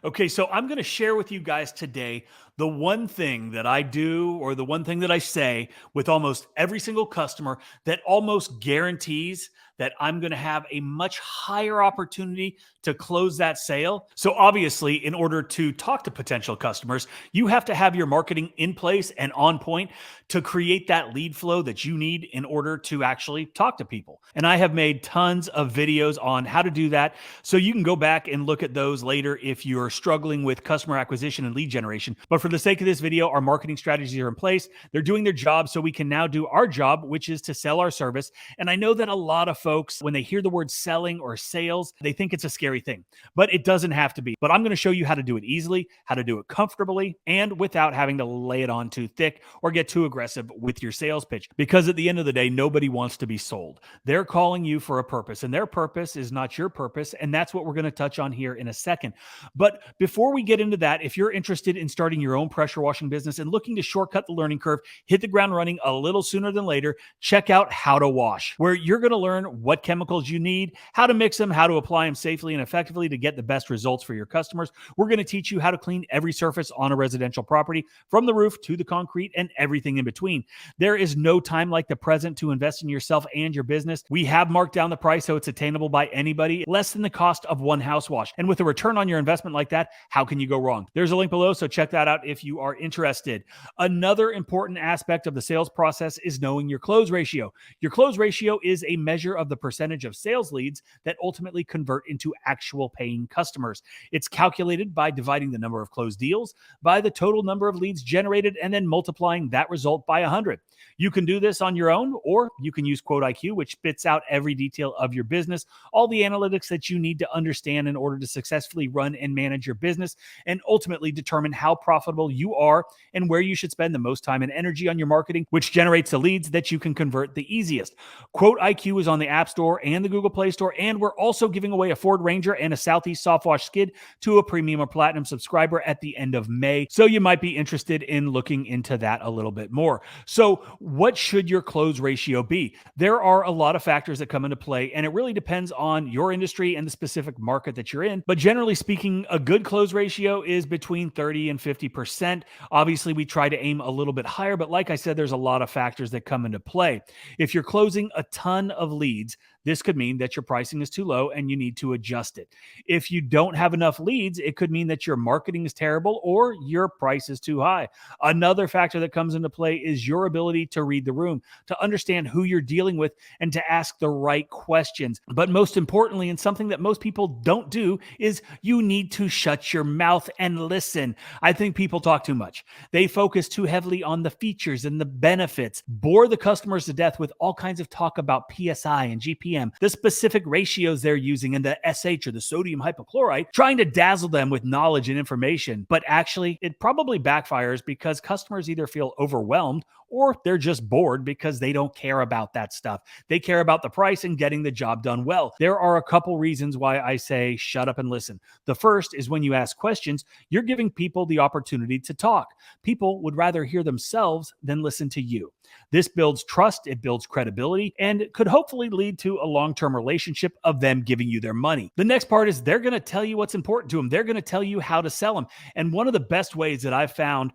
Okay, so I'm going to share with you guys today the one thing that I do or the one thing that I say with almost every single customer that almost guarantees that I'm going to have a much higher opportunity to close that sale. So, obviously, in order to talk to potential customers, you have to have your marketing in place and on point to create that lead flow that you need in order to actually talk to people. And I have made tons of videos on how to do that. So, you can go back and look at those later if you're struggling with customer acquisition and lead generation. But for the sake of this video, our marketing strategies are in place. They're doing their job, so we can now do our job, which is to sell our service. And I know that a lot of folks, when they hear the word selling or sales, they think it's a scary thing, but it doesn't have to be. But I'm going to show you how to do it easily, how to do it comfortably, and without having to lay it on too thick or get too aggressive with your sales pitch. Because at the end of the day, nobody wants to be sold. They're calling you for a purpose, and their purpose is not your purpose. And that's what we're going to touch on here in a second. But before we get into that, if you're interested in starting your own pressure washing business and looking to shortcut the learning curve, hit the ground running a little sooner than later, check out How to Wash, where you're going to learn what chemicals you need, how to mix them, how to apply them safely and effectively to get the best results for your customers. We're going to teach you how to clean every surface on a residential property, from the roof to the concrete and everything in between. There is no time like the present to invest in yourself and your business. We have marked down the price so it's attainable by anybody, less than the cost of one house wash. And with a return on your investment like that, how can you go wrong? There's a link below, so check that out if you are interested. Another important aspect of the sales process is knowing your close ratio. Your close ratio is a measure of the percentage of sales leads that ultimately convert into actual paying customers. It's calculated by dividing the number of closed deals by the total number of leads generated and then multiplying that result by 100. You can do this on your own, or you can use 𝗤𝘂cije, which spits out every detail of your business, all the analytics that you need to understand in order to successfully run and manage your business, and ultimately determine how profitable you are and where you should spend the most time and energy on your marketing, which generates the leads that you can convert the easiest. 𝗤𝘂cije is on the App Store and the Google Play Store, and we're also giving away a Ford Ranger and a Southeast Soft Wash Skid to a premium or platinum subscriber at the end of May. So you might be interested in looking into that a little bit more. So what should your close ratio be? There are a lot of factors that come into play, and it really depends on your industry and the specific market that you're in. But generally speaking, a good close ratio is between 30 and 50%. Obviously, we try to aim a little bit higher, but like I said, there's a lot of factors that come into play. If you're closing a ton of leads, this could mean that your pricing is too low and you need to adjust it. If you don't have enough leads, it could mean that your marketing is terrible or your price is too high. Another factor that comes into play is your ability to read the room, to understand who you're dealing with, and to ask the right questions. But most importantly, and something that most people don't do, is you need to shut your mouth and listen. I think people talk too much. They focus too heavily on the features and the benefits, bore the customers to death with all kinds of talk about PSI and GPM, the specific ratios they're using, and the SH, or the sodium hypochlorite, trying to dazzle them with knowledge and information. But actually, it probably backfires because customers either feel overwhelmed or they're just bored because they don't care about that stuff. They care about the price and getting the job done well. There are a couple reasons why I say shut up and listen. The first is when you ask questions, you're giving people the opportunity to talk. People would rather hear themselves than listen to you. This builds trust, it builds credibility, and it could hopefully lead to a long-term relationship of them giving you their money. The next part is they're going to tell you what's important to them. They're going to tell you how to sell them. And one of the best ways that I've found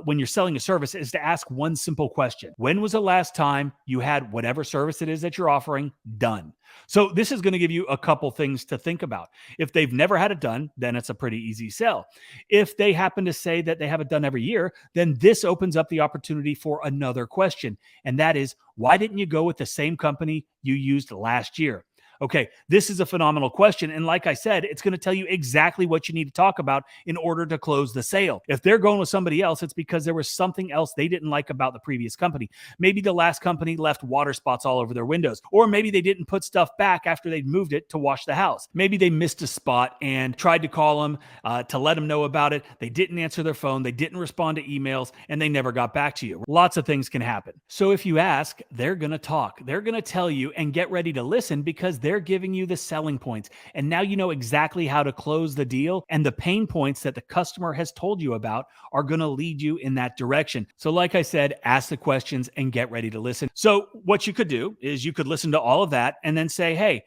when you're selling a service is to ask one simple question. When was the last time you had whatever service it is that you're offering done? So this is going to give you a couple things to think about. If they've never had it done, then it's a pretty easy sell. If they happen to say that they have it done every year, then this opens up the opportunity for another question. And that is, why didn't you go with the same company you used last year? Okay, this is a phenomenal question. And like I said, it's going to tell you exactly what you need to talk about in order to close the sale. If they're going with somebody else, it's because there was something else they didn't like about the previous company. Maybe the last company left water spots all over their windows, or maybe they didn't put stuff back after they'd moved it to wash the house. Maybe they missed a spot and tried to call them to let them know about it. They didn't answer their phone. They didn't respond to emails, and they never got back to you. Lots of things can happen. So if you ask, they're going to talk. They're going to tell you, and get ready to listen, because they're giving you the selling points. And now you know exactly how to close the deal, and the pain points that the customer has told you about are going to lead you in that direction. So like I said, ask the questions and get ready to listen. So what you could do is you could listen to all of that and then say, hey,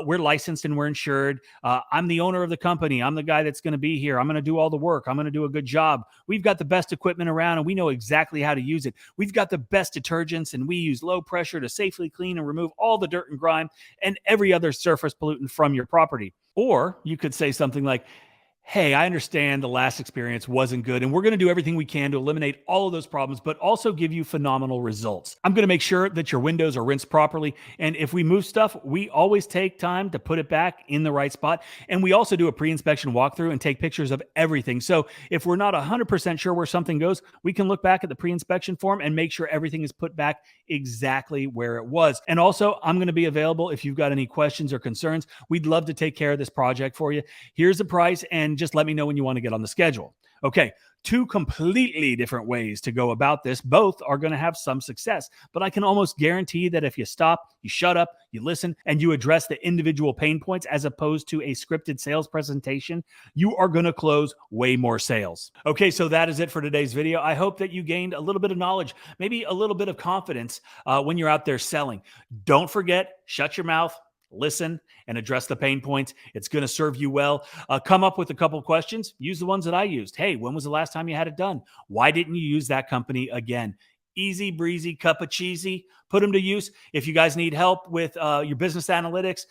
we're licensed and we're insured. I'm the owner of the company. I'm the guy that's going to be here. I'm going to do all the work. I'm going to do a good job. We've got the best equipment around and we know exactly how to use it. We've got the best detergents and we use low pressure to safely clean and remove all the dirt and grime and every other surface pollutant from your property. Or you could say something like, hey, I understand the last experience wasn't good, and we're going to do everything we can to eliminate all of those problems, but also give you phenomenal results. I'm going to make sure that your windows are rinsed properly, and if we move stuff, we always take time to put it back in the right spot, and we also do a pre-inspection walkthrough and take pictures of everything. So if we're not 100% sure where something goes, we can look back at the pre-inspection form and make sure everything is put back exactly where it was. And also, I'm going to be available if you've got any questions or concerns. We'd love to take care of this project for you. Here's the price, and just let me know when you want to get on the schedule. Okay, two completely different ways to go about this. Both are going to have some success, but I can almost guarantee that if you stop, you shut up, you listen, and you address the individual pain points as opposed to a scripted sales presentation, you are going to close way more sales. Okay, so that is it for today's video. I hope that you gained a little bit of knowledge, maybe a little bit of confidence when you're out there selling. Don't forget, shut your mouth, listen, and address the pain points. It's going to serve you well. Come up with a couple questions. Use the ones that I used. Hey, when was the last time you had it done? Why didn't you use that company again? Easy breezy, cup of cheesy. Put them to use. If you guys need help with your business analytics,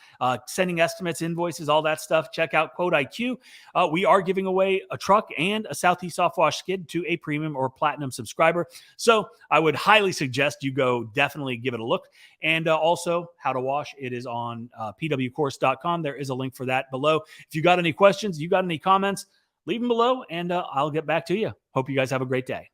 sending estimates, invoices, all that stuff, check out 𝗤𝘂cie𝘁𝗲. We are giving away a truck and a 𝗤𝘂𝐸 soft wash skid to a premium or platinum subscriber. So I would highly suggest you go definitely give it a look. And also how to wash. It is on pwcourse.com. There is a link for that below. If you got any questions, you got any comments, leave them below and I'll get back to you. Hope you guys have a great day.